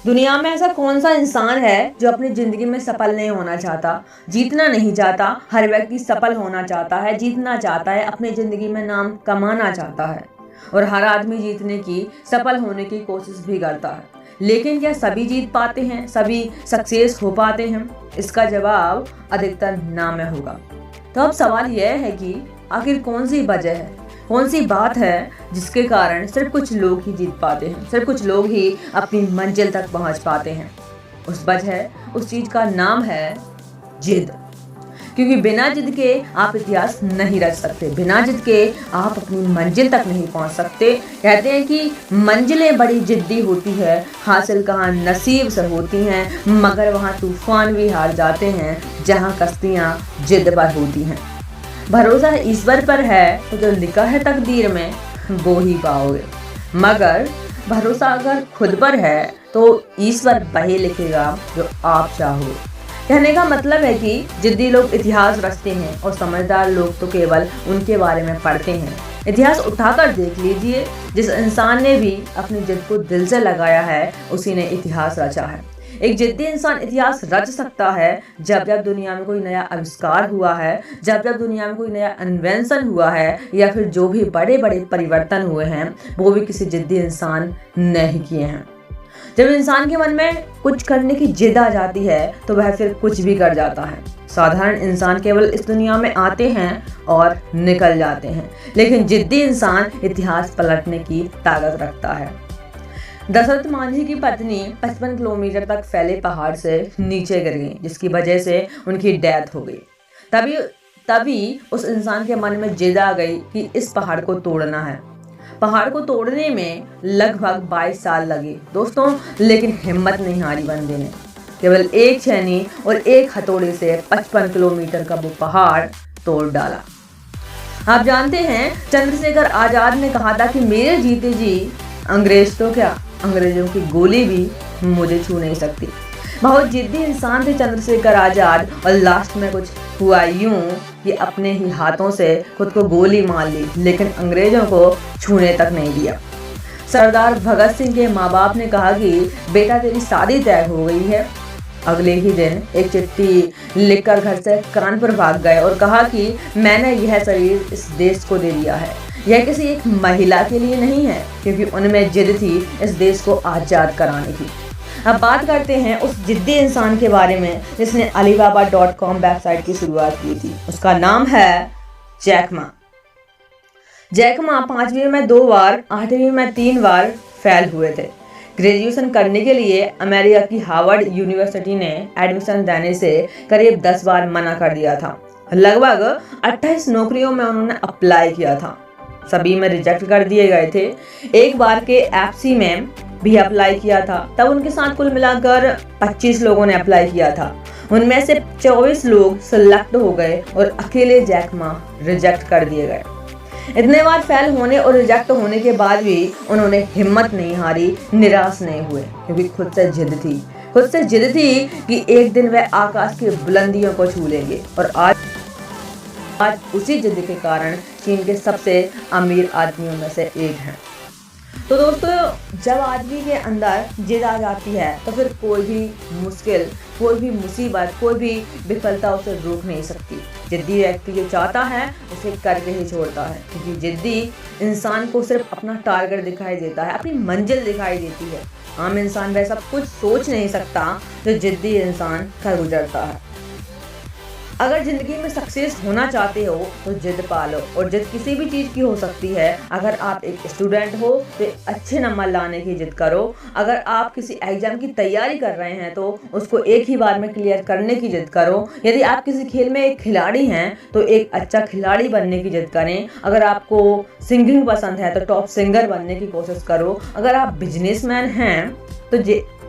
दुनिया में ऐसा कौन सा इंसान है जो अपनी जिंदगी में सफल नहीं होना चाहता, जीतना नहीं चाहता। हर व्यक्ति सफल होना चाहता है, जीतना चाहता है, अपनी जिंदगी में नाम कमाना चाहता है और हर आदमी जीतने की, सफल होने की कोशिश भी करता है। लेकिन क्या सभी जीत पाते हैं, सभी सक्सेस हो पाते हैं? इसका जवाब अधिकतर ना में होगा। तो अब सवाल यह है कि आखिर कौन सी वजह है, कौन सी बात है जिसके कारण सिर्फ कुछ लोग ही जीत पाते हैं, सिर्फ कुछ लोग ही अपनी मंजिल तक पहुंच पाते हैं। उस वजह, उस चीज का नाम है जिद। क्योंकि बिना जिद के आप इतिहास नहीं रच सकते, बिना जिद के आप अपनी मंजिल तक नहीं पहुंच सकते। कहते हैं कि मंजिलें बड़ी जिद्दी होती है, हासिल कहाँ नसीब से होती हैं, मगर वहाँ तूफान भी हार जाते हैं जहाँ कश्तियाँ जिद पर होती हैं। भरोसा ईश्वर पर है तो जो लिखा है तकदीर में वो ही पाओगे, मगर भरोसा अगर खुद पर है तो ईश्वर वही लिखेगा जो आप चाहो। कहने का मतलब है कि जिद्दी लोग इतिहास रचते हैं और समझदार लोग तो केवल उनके बारे में पढ़ते हैं। इतिहास उठाकर देख लीजिए, जिस इंसान ने भी अपनी जिद को दिल से लगाया है उसी ने इतिहास रचा है। एक जिद्दी इंसान इतिहास रच सकता है जब जब दुनिया में कोई नया आविष्कार हुआ है, जब जब दुनिया में कोई नया इन्वेंशन हुआ है, या फिर जो भी बड़े बड़े परिवर्तन हुए हैं वो भी किसी जिद्दी इंसान ने ही किए हैं। जब इंसान के मन में कुछ करने की जिद आ जाती है तो वह फिर कुछ भी कर जाता है। साधारण इंसान केवल इस दुनिया में आते हैं और निकल जाते हैं, लेकिन जिद्दी इंसान इतिहास पलटने की ताकत रखता है। दशरथ मांझी की पत्नी 55 किलोमीटर तक फैले पहाड़ से नीचे गिर गई, जिसकी वजह से उनकी डेथ हो गई। तभी उस इंसान के मन में जिद आ गई कि इस पहाड़ को तोड़ना है। पहाड़ को तोड़ने में लगभग 22 साल लगे दोस्तों, लेकिन हिम्मत नहीं हारी बंदे ने। केवल एक छेनी और एक हथौड़े से 55 किलोमीटर का वो पहाड़ तोड़ डाला। आप जानते हैं, चंद्रशेखर आजाद ने कहा था कि मेरे जीते जी अंग्रेज तो क्या, अंग्रेजों की गोली भी मुझे छू नहीं सकती। बहुत जिद्दी इंसान थे चंद्रशेखर आजाद, और लास्ट में कुछ हुआ यूं कि अपने ही हाथों से खुद को गोली मार ली, लेकिन अंग्रेजों को छूने तक नहीं दिया। सरदार भगत सिंह के माँ बाप ने कहा कि बेटा तेरी शादी तय हो गई है। अगले ही दिन एक चिट्ठी लिखकर घर से कानपुर भाग गए और कहा कि मैंने यह शरीर इस देश को दे दिया है। यह किसी एक महिला के लिए नहीं है, क्योंकि उनमें जिद थी इस देश को आज़ाद कराने की। अब बात करते हैं उस जिद्दी इंसान के बारे में जिसने alibaba.com वेबसाइट की शुरुआत की थी। उसका नाम है जैक मा। जैक मा 5वीं में 2 बार, 8वीं में 3 बार फेल हुए थे। ग्रेजुएशन करने के लिए अमेरिका की हार्वर्ड यूनिवर्सिटी ने एडमिशन देने से करीब 10 बार मना कर दिया था। लगभग 28 नौकरियों में उन्होंने अप्लाई किया था, सभी में रिजेक्ट कर दिए गए थे। एक बार के एफसी में भी अप्लाई किया था, तब उनके साथ कुल मिलाकर 25 लोगों ने अप्लाई किया था। उनमें से 24 लोग सिलेक्ट हो गए और अकेले जैक मा रिजेक्ट कर दिए गए। इतने बार फेल होने और रिजेक्ट होने के बाद भी उन्होंने हिम्मत नहीं हारी, निराश नहीं हुए, क्योंकि खुद से जिद थी, खुद से जिद थी कि एक दिन वह आकाश की बुलंदियों को छू लेंगे। और आज उसी जिद के कारण चीन के सबसे अमीर आदमियों में से एक हैं। तो दोस्तों, जब आदमी के अंदर जिद आ जाती है तो फिर कोई भी मुश्किल, कोई भी मुसीबत, कोई भी विफलता उसे रोक नहीं सकती। जिद्दी व्यक्ति जो चाहता है उसे करके ही छोड़ता है, क्योंकि जिद्दी इंसान को सिर्फ अपना टारगेट दिखाई देता है, अपनी मंजिल दिखाई देती है। आम इंसान वह सब कुछ सोच नहीं सकता जो जिद्दी इंसान कर गुजरता है। अगर जिंदगी में सक्सेस होना चाहते हो तो जिद पालो, और जिद किसी भी चीज़ की हो सकती है। अगर आप एक स्टूडेंट हो तो अच्छे नंबर लाने की जिद करो। अगर आप किसी एग्जाम की तैयारी कर रहे हैं तो उसको एक ही बार में क्लियर करने की जिद करो। यदि आप किसी खेल में एक खिलाड़ी हैं तो एक अच्छा खिलाड़ी बनने की जिद करें। अगर आपको सिंगिंग पसंद है तो टॉप सिंगर बनने की कोशिश करो। अगर आप बिजनेसमैन हैं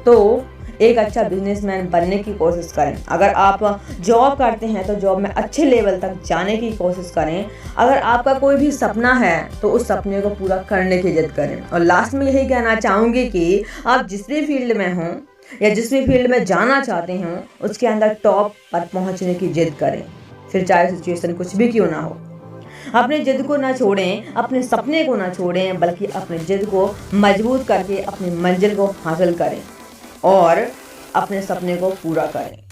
तो एक अच्छा बिजनेसमैन बनने की कोशिश करें। अगर आप जॉब करते हैं तो जॉब में अच्छे लेवल तक जाने की कोशिश करें। अगर आपका कोई भी सपना है तो उस सपने को पूरा करने की जिद करें। और लास्ट में यही कहना चाहूँगी कि आप जिस भी फील्ड में हों या जिस भी फील्ड में जाना चाहते हों उसके अंदर टॉप पर पहुँचने की जिद करें, फिर चाहे सिचुएशन कुछ भी क्यों ना हो। अपने जिद को ना छोड़ें, अपने सपने को ना छोड़ें, बल्कि अपने जिद को मजबूत करके अपनी मंजिल को हासिल करें। और अपने सपने को पूरा करें।